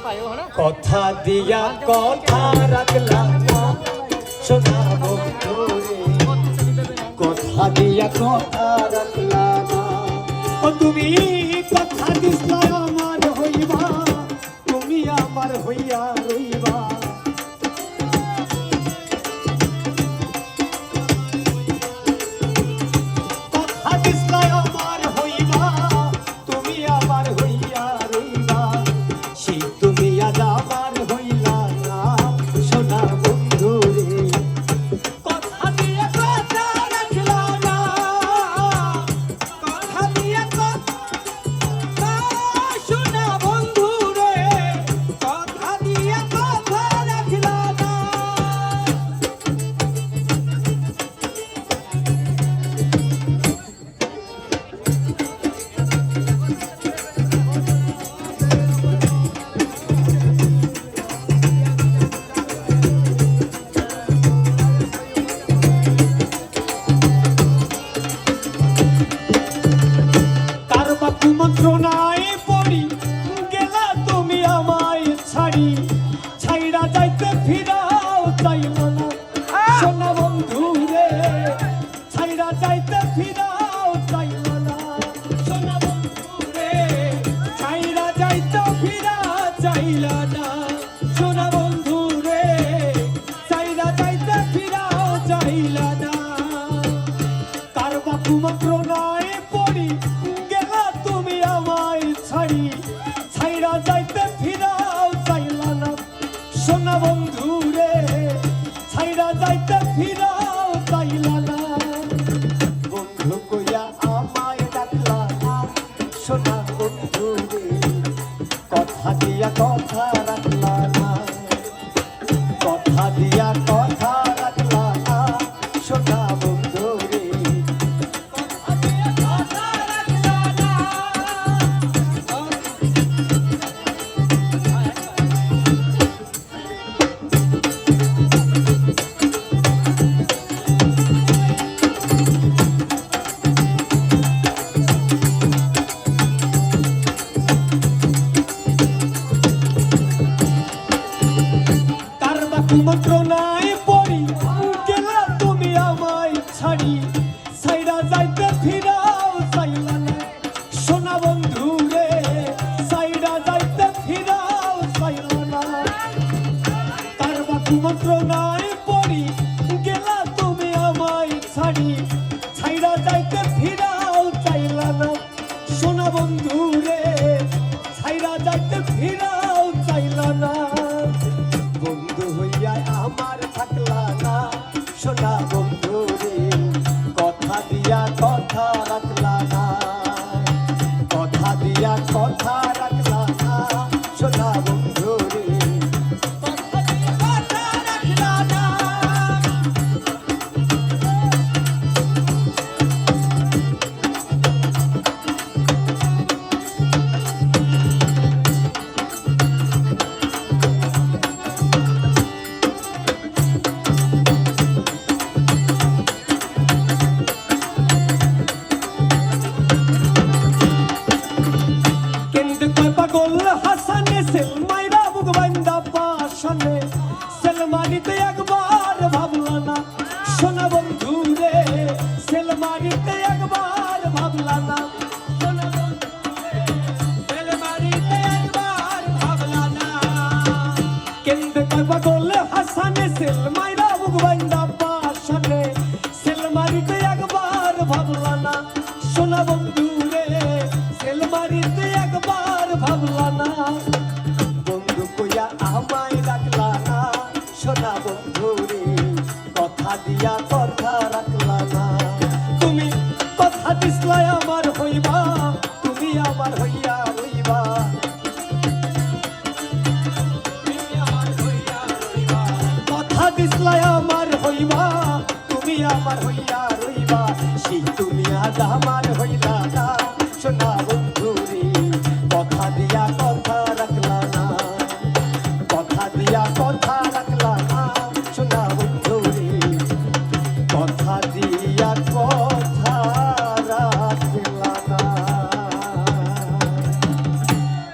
কথা দিয়া কথা রাখলাম না সোনা বন্ধু রে, কথা দিয়া কথা রাখলাম না। ও তুমি কথা দিছলা আমার হইবা, তুমি আমার হইয়া রইবা। কথা দিছলা আমার হইবা, তুমি আমার হইয়া রইবা। সেই তুমি আজ আমার হইলা না সোনা বন্ধু রে, কথা দিয়া কথা রাখলা না, কথা দিয়া কথা সোনা বন্ধু রে, কথা দিয়া কথা রাখলা না। মন্ত্রণায় পড়ি গেলা তুমি আমায় ছাড়ি, ছাইড়া যাইতে ফিরাও চাইল না সোনা বন্ধু রে, ছাইড়া যাইতে ফিরাও চাইল না সোনা বন্ধু রে, ছাইড়া যাইতে ফিরা চাইল না সোনা বন্ধু রে, ছাইড়া যাইতে ফিরাও চাইল না। কার বাপু মন্ত্রণায় পড়ি ছাড়ি, ছাইড়া যাইতে ফিরাও চাইলা না সোনা বন্ধু রে, ছাইড়া যাইতে ফিরাও চাইলা না। বন্ধু কইয়া আমায় ডাকলা না সোনা বন্ধু রে, কথা দিয়া কথা রাখলা না, কথা দিয়া কথা রাখলা না সোনা বন্ধু রে। মন্ত্রণায় পড়ি গেলা তুমি আমায় ছাড়ি, ছাইড়া যাইতে ফিরাও চাইলা না সোনা বন্ধু রে, ছাইড়া যাইতে ফিরাও চাইলা না। তার বাপু মন্ত্রণায় পড়ি গেলা তুমি আমায় ছাড়ি, ছাইড়া যাইতে ফিরাও চাইলা না সোনা বন্ধু রে, ছাইড়া যাইতে ফিরাও চাইলা না। বন্ধু হইয়া আমার থাকলা না সোনা বন্ধু রে, কথা দিয়া কথা রাখলা না, কথা দিয়া কথা রাখলা না সোনা বন্ধু রে, কথা দিয়া কথা রাখলা না। পাগল হাসানে সেলমাইরা বুক বান্দা পাশানে, সেলমানিতে একবার ভাবলা না সোনা বন্ধু রে, সেলমানিতে একবার ভাবলা না সোনা বন্ধু রে, সেলমানিতে একবার ভাবলা না। কেন্দ্রে কয় পাগল হাসানে সেলমাইরা বুক বান্দা পাশানে, সেলমানিতে একবার ভাবলা না সোনা বন্ধু রে, সেলমানিতে একবার ভাবলা না। বন্ধু কইয়া আমায় ডাকলা না সোনা বন্ধু রে, কথা দিয়া কথা রাখলা না। তুমি কথা দিছলা আমার হইবা, তুমি আমার হইয়া রইবা, কথা দিছলা আমার হইবা, তুমি আমার হইয়া রইবা। সেই তুমি আজ আমার হইলা না সোনা বন্ধু রে, কথা দিয়া